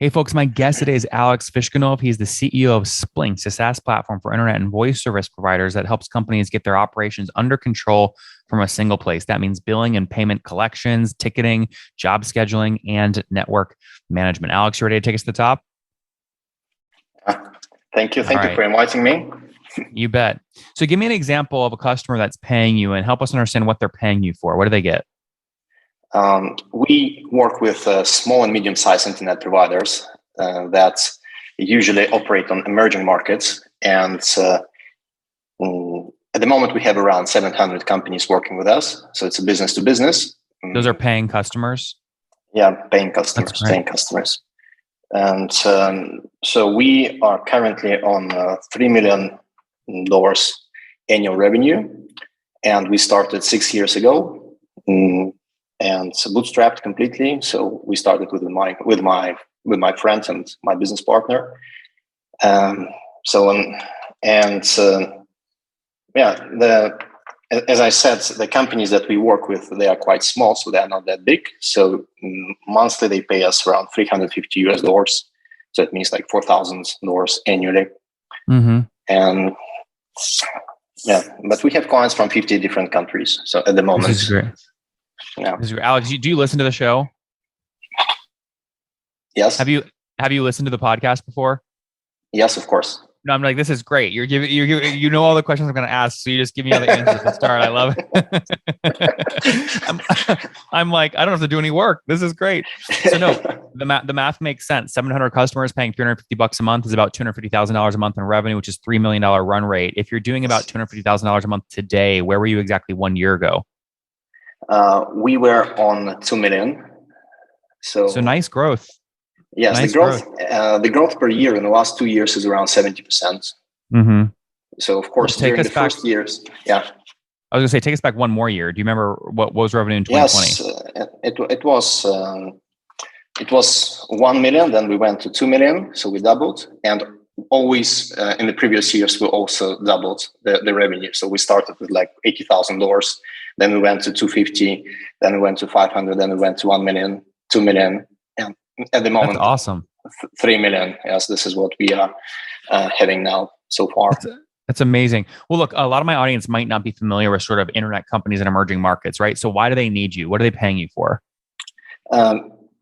Hey, folks, my guest today is Alex Fishkinov. He's the CEO of Splinks, a SaaS platform for internet and voice service providers that helps companies get their operations under control from a single place. That means billing and payment collections, ticketing, job scheduling, and network management. Alex, you ready to take us to the top? Thank you. Thank you for inviting me. You bet. So give me an example of a customer that's paying you and help us understand what they're paying you for. What do they get? We work with small and medium-sized internet providers that usually operate on emerging markets. And at the moment, we have around 700 companies working with us. So it's a business to business. Those are paying customers? Yeah, paying customers. And so we are currently on $3 million annual revenue. And we started 6 years ago. And bootstrapped completely. So we started with my friend and my business partner. As I said, the companies that we work with, they are quite small, so they are not that big. So monthly they pay us around $350. So it means like $4,000 annually. Mm-hmm. And but we have clients from 50 different countries. So at the moment, this is great. Yeah. Alex, do you listen to the show? Yes. Have you listened to the podcast before? Yes, of course. No, I'm like, this is great. You know all the questions I'm going to ask, so you just give me all the answers to start. I love it. I'm like, I don't have to do any work. This is great. So no, the math makes sense. 700 customers paying $350 a month is about $250,000 a month in revenue, which is $3 million run rate. If you're doing about $250,000 a month today, where were you exactly 1 year ago? We were on 2 million. So nice growth. Yes, nice the growth per year in the last 2 years is around 70%. Mm-hmm. So of course, during the first years, I was going to say, take us back one more year. Do you remember what was revenue in 2020? Yes, it was 1 million. Then we went to 2 million, so we doubled. And always in the previous years, we also doubled the revenue. So we started with like $80,000. Then we went to 250. Then we went to 500. Then we went to 1 million, 2 million. And at the moment, that's awesome. 3 million. Yes, this is what we are having now so far. That's amazing. Well, look, a lot of my audience might not be familiar with sort of internet companies in emerging markets, right? So why do they need you? What are they paying you for?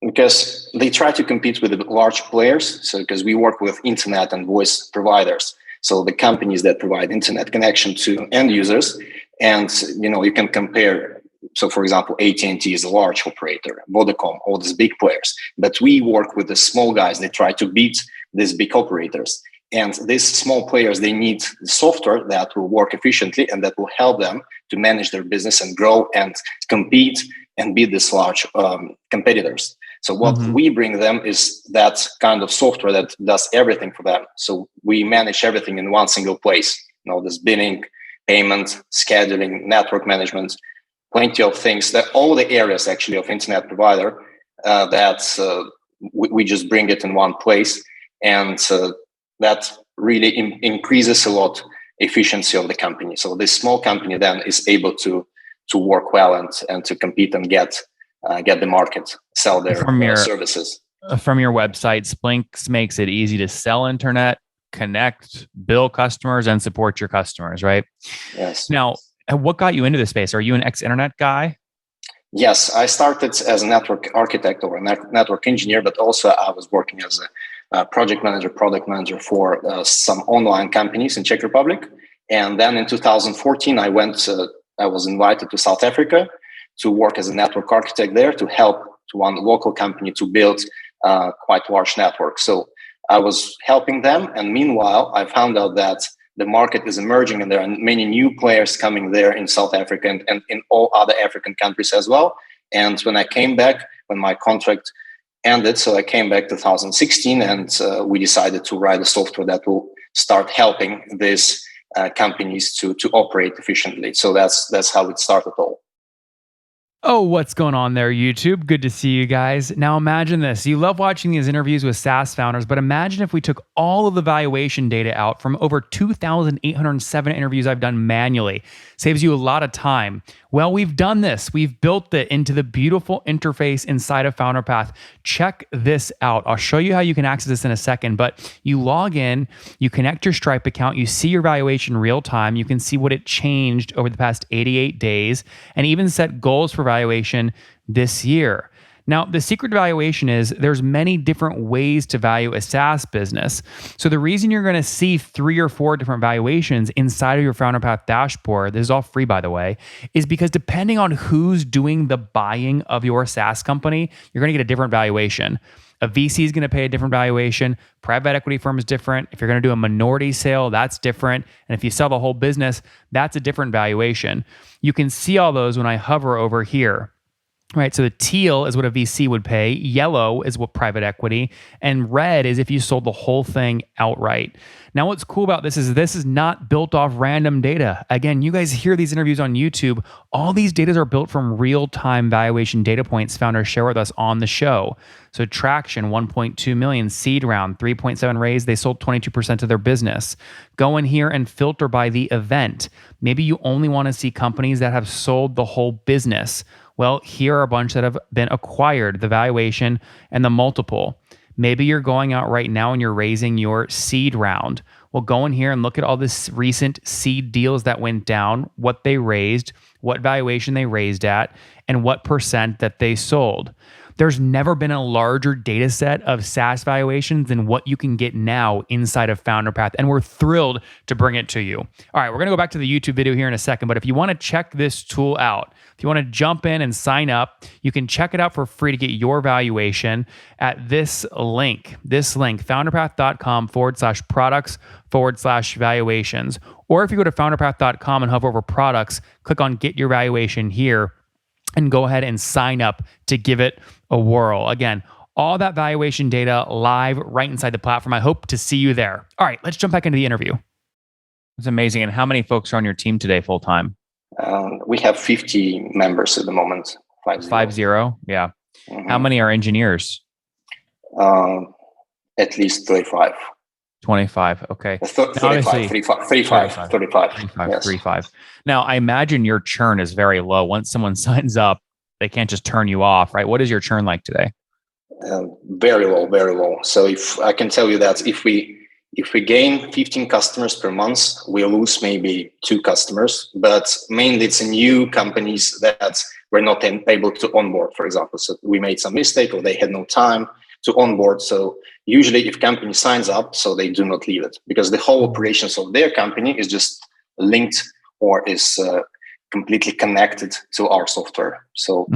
Because they try to compete with the large players. So because we work with internet and voice providers. So the companies that provide internet connection to end users. And, you can compare. So, for example, AT&T is a large operator, Vodacom, all these big players. But we work with the small guys. They try to beat these big operators. And these small players, they need software that will work efficiently and that will help them to manage their business and grow and compete and beat these large competitors. So what we bring them is that kind of software that does everything for them. So we manage everything in one single place. This billing, payment, scheduling, network management, plenty of things, that all the areas actually of internet provider we just bring it in one place. And that really increases a lot efficiency of the company. So this small company then is able to work well and to compete and get the market, sell their services. From your website, Splinks makes it easy to sell internet, connect, bill customers, and support your customers, right? Yes. Now, what got you into this space? Are you an ex-internet guy? Yes, I started as a network architect or a network engineer, but also I was working as a project manager, product manager for some online companies in Czech Republic. And then in 2014, I was invited to South Africa to work as a network architect there to help to one local company to build quite large network. So I was helping them. And meanwhile, I found out that the market is emerging and there are many new players coming there in South Africa and in all other African countries as well. And when I came back, when my contract ended, so I came back 2016 and we decided to write a software that will start helping these companies to operate efficiently. So that's how it started all. Oh, what's going on there, YouTube? Good to see you guys. Now imagine this. You love watching these interviews with SaaS founders, but imagine if we took all of the valuation data out from over 2,807 interviews I've done manually. Saves you a lot of time. Well, we've done this. We've built it into the beautiful interface inside of FounderPath. Check this out. I'll show you how you can access this in a second, but you log in, you connect your Stripe account, you see your valuation real time. You can see what it changed over the past 88 days and even set goals for valuation this year. Now, the secret to valuation is there's many different ways to value a SaaS business. So the reason you're going to see 3 or 4 different valuations inside of your FounderPath dashboard, this is all free, by the way, is because depending on who's doing the buying of your SaaS company, you're going to get a different valuation. A VC is going to pay a different valuation. Private equity firm is different. If you're going to do a minority sale, that's different. And if you sell the whole business, that's a different valuation. You can see all those when I hover over here. Right, so the teal is what a VC would pay, yellow is what private equity, and red is if you sold the whole thing outright. Now, what's cool about this is not built off random data. Again, you guys hear these interviews on YouTube. All these data are built from real-time valuation data points founders share with us on the show. So traction, 1.2 million, seed round, 3.7 raise, they sold 22% of their business. Go in here and filter by the event. Maybe you only want to see companies that have sold the whole business. Well, here are a bunch that have been acquired, the valuation and the multiple. Maybe you're going out right now and you're raising your seed round. Well, go in here and look at all this recent seed deals that went down, what they raised, what valuation they raised at, and what percent that they sold. There's never been a larger data set of SaaS valuations than what you can get now inside of FounderPath, and we're thrilled to bring it to you. All right, we're going to go back to the YouTube video here in a second, but if you want to check this tool out, if you want to jump in and sign up, you can check it out for free to get your valuation at this link, founderpath.com/products/valuations. Or if you go to founderpath.com and hover over products, click on get your valuation here and go ahead and sign up to give it a whirl. Again, all that valuation data live right inside the platform. I hope to see you there. All right, let's jump back into the interview. It's amazing. And how many folks are on your team today full time? We have 50 members at the moment. 50. 50? Yeah. Mm-hmm. How many are engineers? At least 35. 25. Okay. 35. Yes. 35. Now, I imagine your churn is very low. Once someone signs up, they can't just turn you off, right? What is your churn like today? Very low, very low. So if I can tell you that if we gain 15 customers per month, we lose maybe 2 customers, but mainly it's new companies that we're not able to onboard, for example. So we made some mistake or they had no time to onboard. So usually if company signs up, so they do not leave it because the whole operations of their company is just linked or is completely connected to our software. So,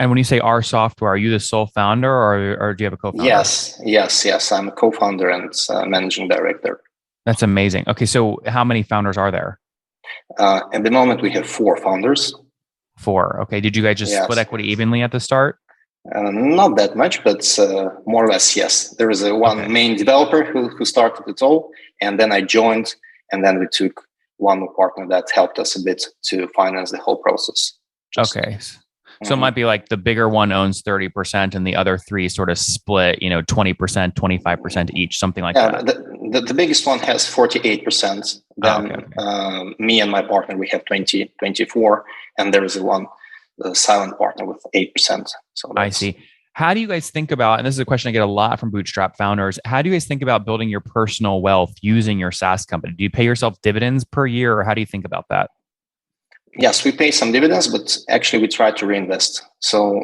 And when you say our software, are you the sole founder or do you have a co-founder? Yes. I'm a co-founder and managing director. That's amazing. Okay. So how many founders are there? At the moment, we have 4 founders. 4. Okay. Did you guys just split equity evenly at the start? Not that much, but more or less, yes. There is one main developer who started it all, and then I joined, and then we took one more partner that helped us a bit to finance the whole process. Okay. So it might be like the bigger one owns 30% and the other 3 sort of split, 20%, 25% each, something like that. The biggest one has 48%. Then me and my partner, we have 24, and there is the silent partner with 8%. So I see. How do you guys think about, and this is a question I get a lot from Bootstrap founders, how do you guys think about building your personal wealth using your SaaS company? Do you pay yourself dividends per year, or how do you think about that? Yes, we pay some dividends, but actually we try to reinvest. So,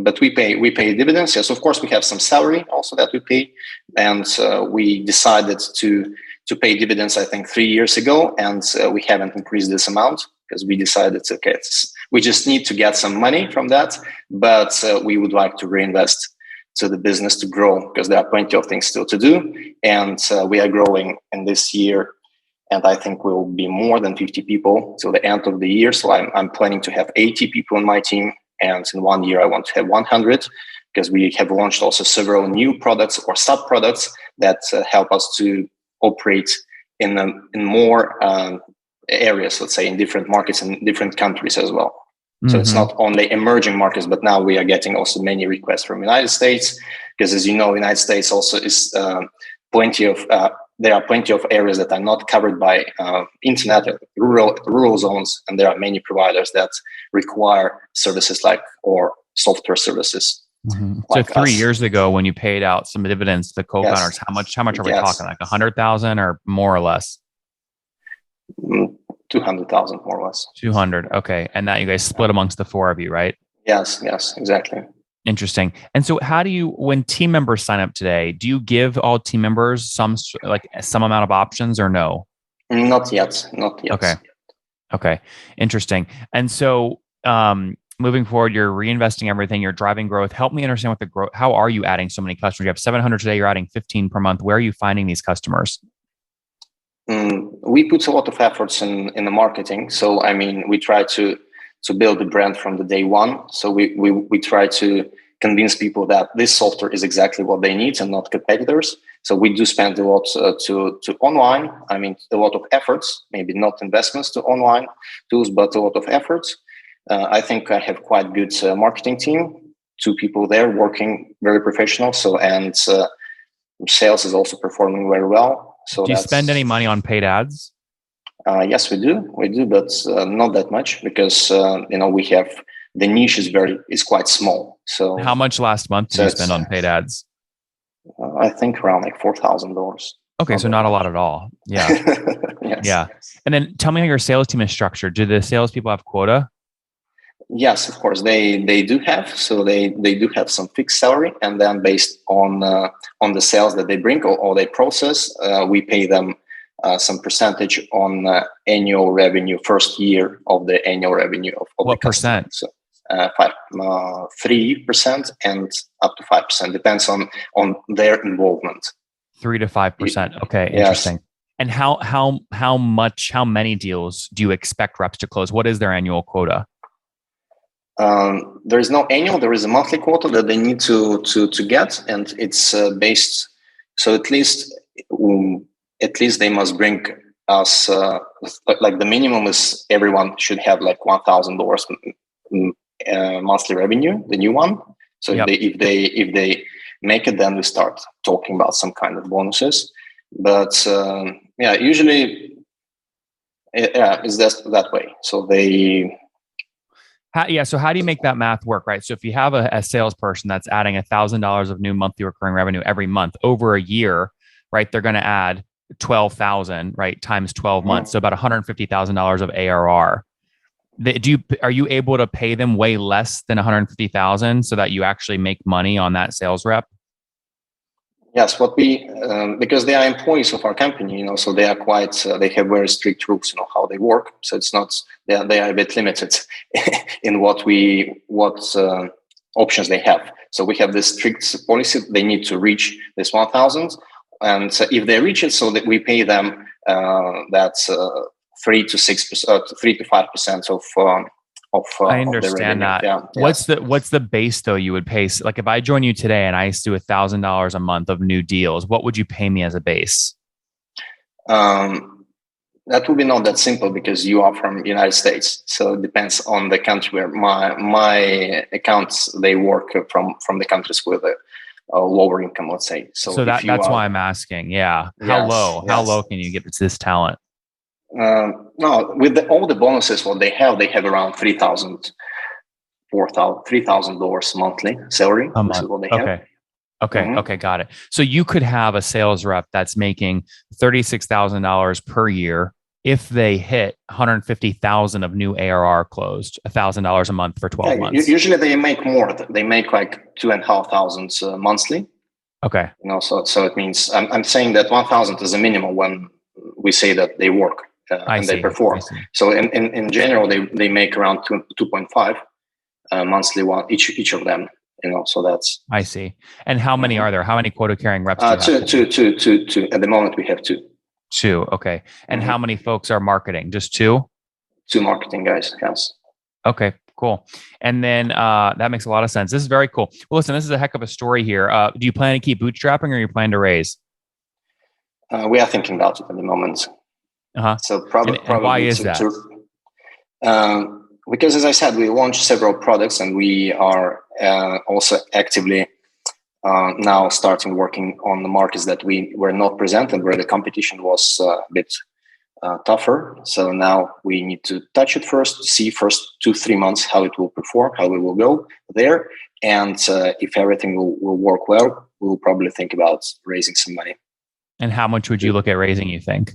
but we pay dividends. Yes, of course, we have some salary also that we pay, and we decided to pay dividends, I think 3 years ago, and we haven't increased this amount because we decided, we just need to get some money from that, but we would like to reinvest to the business to grow because there are plenty of things still to do, and we are growing in this year. And I think we'll be more than 50 people till the end of the year. So I'm planning to have 80 people on my team. And in 1 year, I want to have 100 because we have launched also several new products or sub-products that help us to operate in more areas, let's say, in different markets and different countries as well. So it's not only emerging markets, but now we are getting also many requests from United States because, as you know, United States also is plenty of there are plenty of areas that are not covered by internet, rural zones, and there are many providers that require services or software services. Mm-hmm. Like so 3 years us. ago, when you paid out some dividends to the co-founders, Yes. how much are we talking? Like 100,000 or more or less? 200,000 more or less. 200. Okay. And that you guys split amongst the four of you, right? Yes, exactly. Interesting. And so how do you, when team members sign up today, do you give all team members some amount of options or no? Not yet. Okay. Interesting. And so, moving forward, you're reinvesting everything, you're driving growth. Help me understand what the growth, how are you adding so many customers? You have 700 today, you're adding 15 per month. Where are you finding these customers? We put a lot of efforts in the marketing. So, I mean, we try to build the brand from the day one. So we try to convince people that this software is exactly what they need and not competitors. So we do spend a lot to online. I mean, a lot of efforts, maybe not investments to online tools, but a lot of efforts. I think I have quite good marketing team, 2 people there working very professional. So, and sales is also performing very well. So do you spend any money on paid ads? Yes, we do, but not that much because we have the niche is quite small. So how much last month did you spend on paid ads? I think around like $4,000. Okay, so not a lot at all. Yeah, yes. Yeah. And then tell me how your sales team is structured. Do the salespeople have quota? Yes, of course they do have. So they do have some fixed salary, and then based on the sales that they bring or they process, we pay them some percentage on annual revenue, first year of the annual revenue of what the customer. percent? So 3% and up to 5%, depends on their involvement. 3 to 5%. Okay, yes. Interesting. And how many deals do you expect reps to close? What is their annual quota? There is no annual. There is a monthly quota that they need to get, and it's based. So at least they must bring us like the minimum is everyone should have like $1,000 monthly revenue, the new one. So Yep. if they make it, then we start talking about some kind of bonuses. But usually it's just that way. So they. So how do you make that math work, right? So if you have a salesperson that's adding $1,000 of new monthly recurring revenue every month over a year, right? They're going to add 12,000, right? Times 12 months. So about $150,000 of ARR. Are you able to pay them way less than 150,000 so that you actually make money on that sales rep? Yes, what we because they are employees of our company, so they are quite. They have very strict rules, how they work. So it's not they are a bit limited in what options they have. So we have this strict policy. They need to reach this 1,000, and if they reach it, so that we pay them that's 3 to 5% of I understand that. Yeah. What's the base though you would pay? Like if I join you today and I used to do $1,000 a month of new deals, what would you pay me as a base? That would be not that simple because you are from the United States. So it depends on the country where my accounts, they work from the countries with a lower income, let's say. So that's why I'm asking. Yeah. How low can you get to this talent? No, with all the bonuses, what they have around $3,000 monthly salary. A month. This is what they have. Okay, got it. So you could have a sales rep that's making $36,000 per year if they hit 150,000 of new ARR closed, $1,000 a month for 12 months. Usually they make more. They make like 2,500 monthly. Okay. So it means I'm saying that 1,000 is a minimum when we say that they work. They perform. So in general, they make around 2.5 monthly one each of them. So that's. I see. And how many are there? How many quota carrying reps? Two. At the moment, we have 2. 2. Okay. And how many folks are marketing? Just 2? 2 marketing guys. Yes. Okay. Cool. And then that makes a lot of sense. This is very cool. Well, listen, this is a heck of a story here. Do you plan to keep bootstrapping, or you plan to raise? We are thinking about it at the moment. So probably. And why is that? Because as I said, we launched several products, and we are also actively now starting working on the markets that we were not present and where the competition was a bit tougher. So now we need to touch it first, see first 2-3 months how it will perform, how it will go there. And if everything will work well, we'll probably think about raising some money. And how much would you look at raising, you think?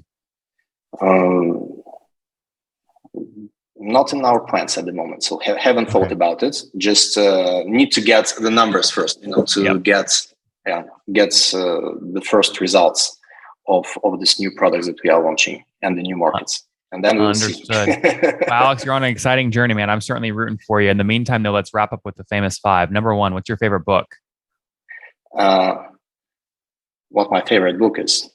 Not in our plans at the moment. So haven't thought about it. Just need to get the numbers first, to get the first results of this new products that we are launching and the new markets. And then we'll see. Well, Alex, you're on an exciting journey, man. I'm certainly rooting for you. In the meantime, though, let's wrap up with the famous 5. Number 1, what's your favorite book? What my favorite book is?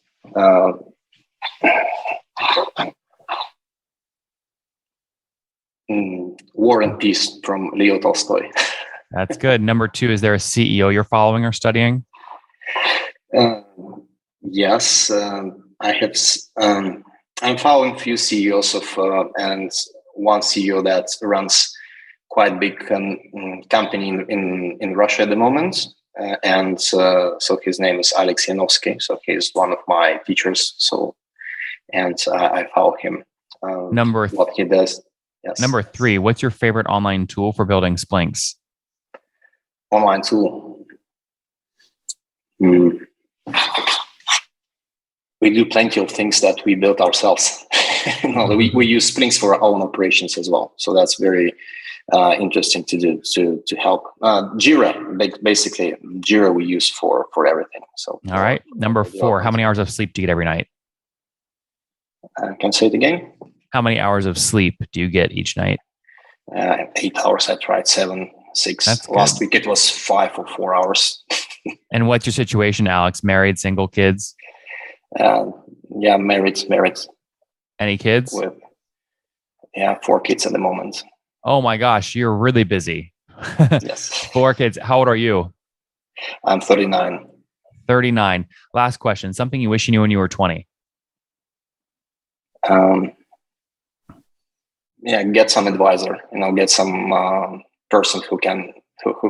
War and Peace from Leo Tolstoy. That's good. Number 2, is there a CEO you're following or studying? Yes, I have. I'm following a few CEOs and one CEO that runs quite big company in Russia at the moment, and so his name is Alex Yanovsky. So he's one of my teachers. So, and I follow him. What he does. Yes. Number 3, what's your favorite online tool for building Splinks? Online tool. We do plenty of things that we built ourselves. We use Splinks for our own operations as well. So that's very interesting to do to help. Jira, basically, Jira we use for everything. So all right. Number 4, how many hours of sleep do you get every night? Can I say it again? How many hours of sleep do you get each night? 8 hours. I tried 7, 6. Last week it was 5 or 4 hours. And what's your situation, Alex? Married, single, kids? Married. Any kids? 4 kids at the moment. Oh my gosh, you're really busy. Yes. 4 kids. How old are you? I'm 39. 39. Last question. Something you wish you knew when you were 20? Get some advisor. Get some person who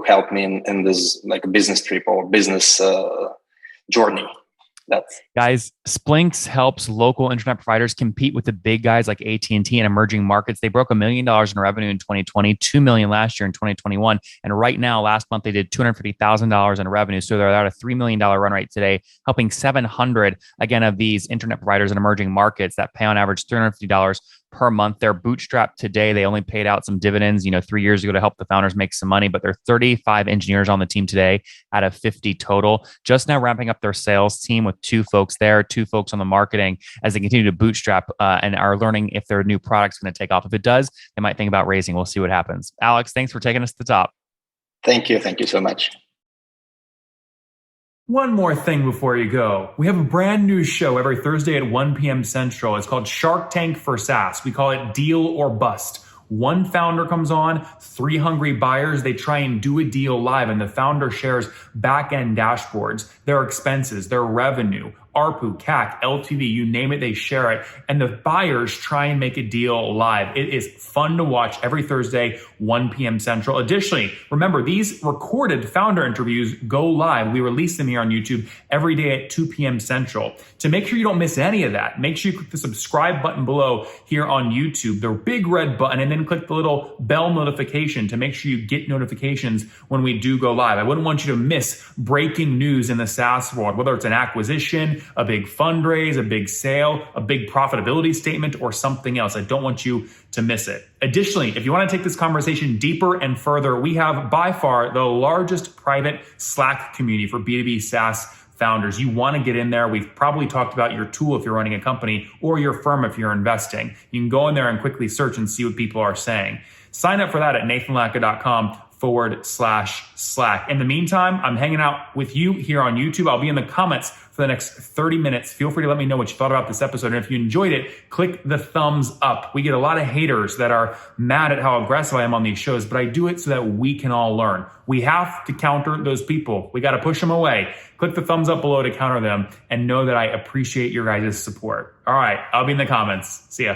help me in this like a business trip or business journey. Guys, Splinks helps local internet providers compete with the big guys like AT&T in emerging markets. They broke $1 million in revenue in 2020, $2 million last year in 2021. And right now, last month, they did $250,000 in revenue. So they're at a $3 million run rate today, helping 700, again, of these internet providers in emerging markets that pay on average $350 per month. They're bootstrapped today. They only paid out some dividends, 3 years ago to help the founders make some money, but there are 35 engineers on the team today out of 50 total. Just now ramping up their sales team with 2 folks there, 2 folks on the marketing as they continue to bootstrap and are learning if their new product's going to take off. If it does, they might think about raising. We'll see what happens. Alex, thanks for taking us to the top. Thank you. Thank you so much. One more thing before you go. We have a brand new show every Thursday at 1 p.m. Central. It's called Shark Tank for SaaS. We call it Deal or Bust. One founder comes on, 3 hungry buyers, they try and do a deal live, and the founder shares back-end dashboards, their expenses, their revenue, ARPU, CAC, LTV, you name it, they share it. And the buyers try and make a deal live. It is fun to watch every Thursday, 1 p.m. Central. Additionally, remember, these recorded founder interviews go live. We release them here on YouTube every day at 2 p.m. Central. To make sure you don't miss any of that, make sure you click the subscribe button below here on YouTube, the big red button, and then click the little bell notification to make sure you get notifications when we do go live. I wouldn't want you to miss breaking news in the SaaS world, whether it's an acquisition, a big fundraise, a big sale, a big profitability statement, or something else. I don't want you to miss it. Additionally, if you want to take this conversation deeper and further, we have by far the largest private Slack community for B2B SaaS founders. You want to get in there. We've probably talked about your tool if you're running a company or your firm if you're investing. You can go in there and quickly search and see what people are saying. Sign up for that at nathanlatka.com/Slack. In the meantime, I'm hanging out with you here on YouTube. I'll be in the comments for the next 30 minutes. Feel free to let me know what you thought about this episode. And if you enjoyed it, click the thumbs up. We get a lot of haters that are mad at how aggressive I am on these shows, but I do it so that we can all learn. We have to counter those people. We got to push them away. Click the thumbs up below to counter them and know that I appreciate your guys' support. All right, I'll be in the comments. See ya.